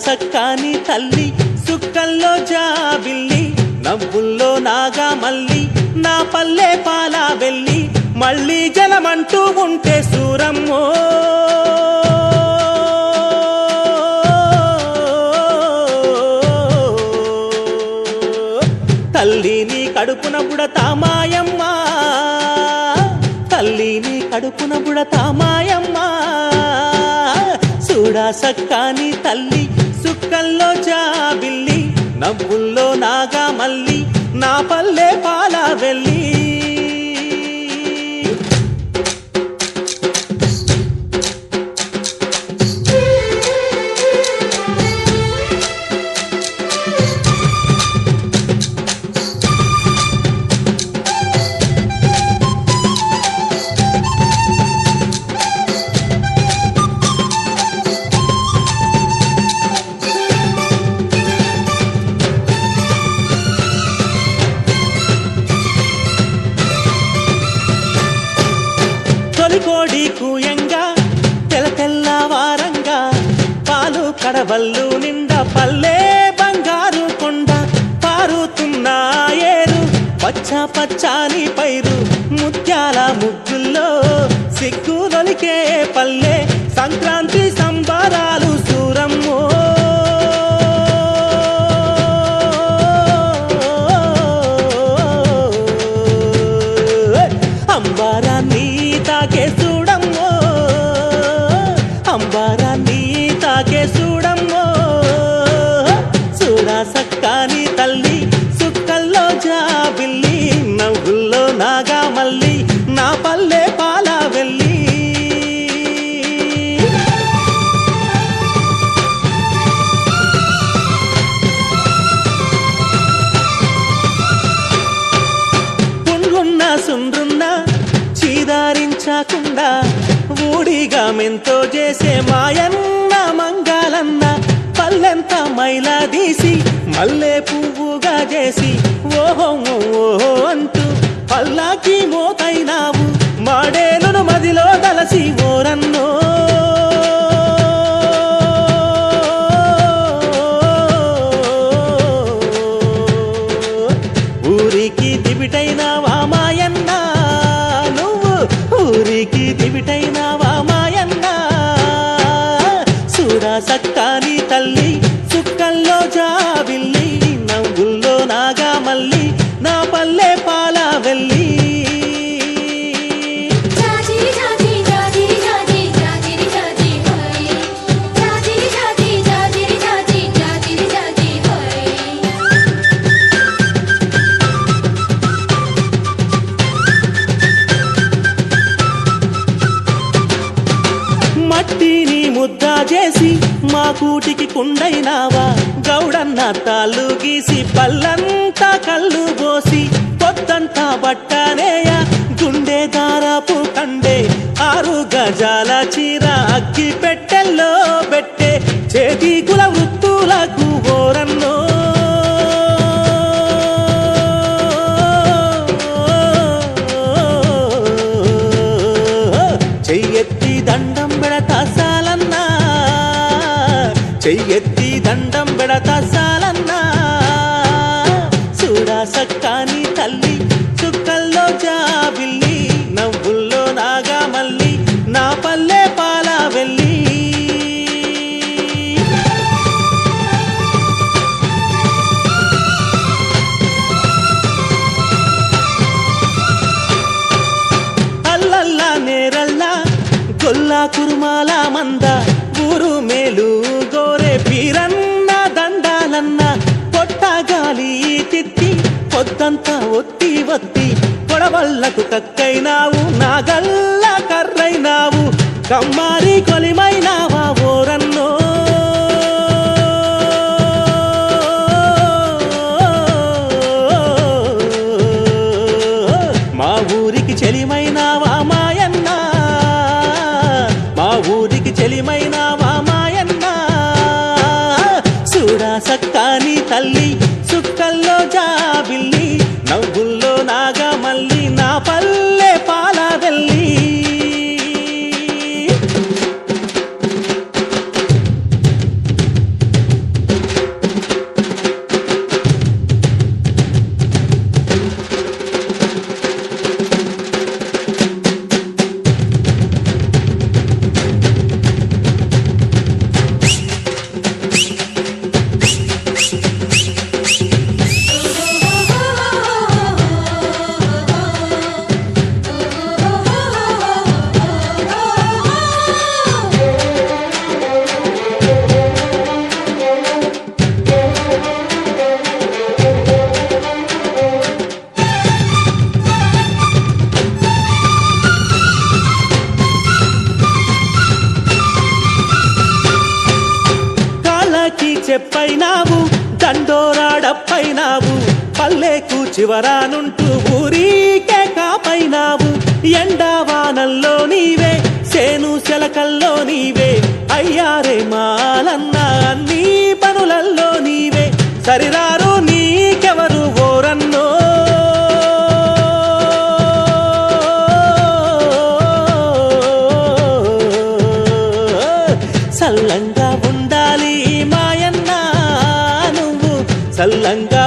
సక్కాని తల్లి సుక్కల్లో జాబిల్లి నవ్వుల్లో నాగా మల్లి నా పల్లె పాలా వెళ్ళి మళ్ళీ జలమంటూ ఉంటే సూరమ్మో తల్లిని కడుపున బుడతా మాయమ్మ తల్లిని కడుపున బుడతా మాయమ్మ చూడా సక్కాని తల్లి సుక్కల్లో జాబిల్లి నవ్వుల్లో నాగా మల్లి నా పల్లె పాలా వెళ్ళి కోడి కూయంగా తెల్ల తెల్లవారంగా పాలు కడవల్లు నిండా పల్లె బంగారు కొండ పారుతున్న ఏరు పచ్చ పచ్చాని పైరు ముత్యాల ముగ్గుల్లో సిగ్గులొలికే పల్లె సంక్రాంతి సంబరాలు సూరమ్మో అంబారాన్ని తాకే చూడమ్మో అంబారాన్ని తాకే చూడమ్మో చూడా సక్కాని తల్లి సుక్కల్లో జాబిల్లి నవ్వుల్లో నాగా మల్లి నా పల్లె పాలా వెళ్ళి పుండ్లున్న సుండ్రున్నా చీదారించకుండా ఊడిగా మెంతో చేసే మాయన్న మంగాలన్న పల్లెంత మైలా తీసి మల్లె పువ్వుగా చేసి ఓహో ఓహో అంటూ పల్లాకి మోతైనావు మాడేలును మదిలో దలసి ఓరన్నో ఊరికి దివిటైనావా మాయన్న ఊరికి దివిటైనావా మాయన్న చూడా సక్కాని తల్లి సుక్కల్లో జాబిల్లి నవ్వుల్లో నాగా మల్లి నా పల్లె పాలా వెళ్ళి మట్టిని ముద్ద చేసి మా కూటికి కుండైనావా గౌడన్న తాళ్ళు గీసి పల్లంతా కళ్ళు పోసి పొద్దంతా బట్టనేయ గుండె దారాపు కండే 6 గజాల చీర అగ్గి పెట్టెల్లో పెట్టే చేతి కుల వృత్తులకు ఓరన్నో చెయ్యెత్తి దండం పెడతా సాలన్నా చెయ్యెత్తి దండం పెడతా సాలన్నా చూడా సక్కాని తల్లి చుక్కల్లో జాబిల్లి నవ్వుల్లో నాగా మల్లి నా పల్లె పాలా వెళ్ళి అల్లల్లా నేరల్లా గొల్లా కురుమాల మంద ఊరు మేలు గోరే పీరన్న దండాలన్న పొట్ట గాలి తిత్తి పొద్దంతా ఒత్తి ఒత్తి పొడవళ్లకు కక్కైనావు నాగల్ల కర్రైనావు కమ్మారి కొలిమైనావా ఓరన్నో మా ఊరికి చెలిమైనావా మాయన్న మా ఊరికి చెలిమైనావా మాయన్న చూడా సక్కాని తల్లి సుక్కల్లో జాబిల్లి నవ్వుల్లో నాగా మల్లి నా పల్లె పాలా వెళ్ళి పైనావు దండోరాడప్పైనావు పల్లెకు చివరానుంటూ ఊరికే కాపైనావు ఎండావానల్లో నీవే సేను శలకల్లో నీవే అయ్యారే మాలన్నా అన్ని పనులల్లో నీవే సరిరారు నీకెవరు ఓరన్నో సల్లంగా ఉండాలి మాయన్న నువ్వు సల్లంగా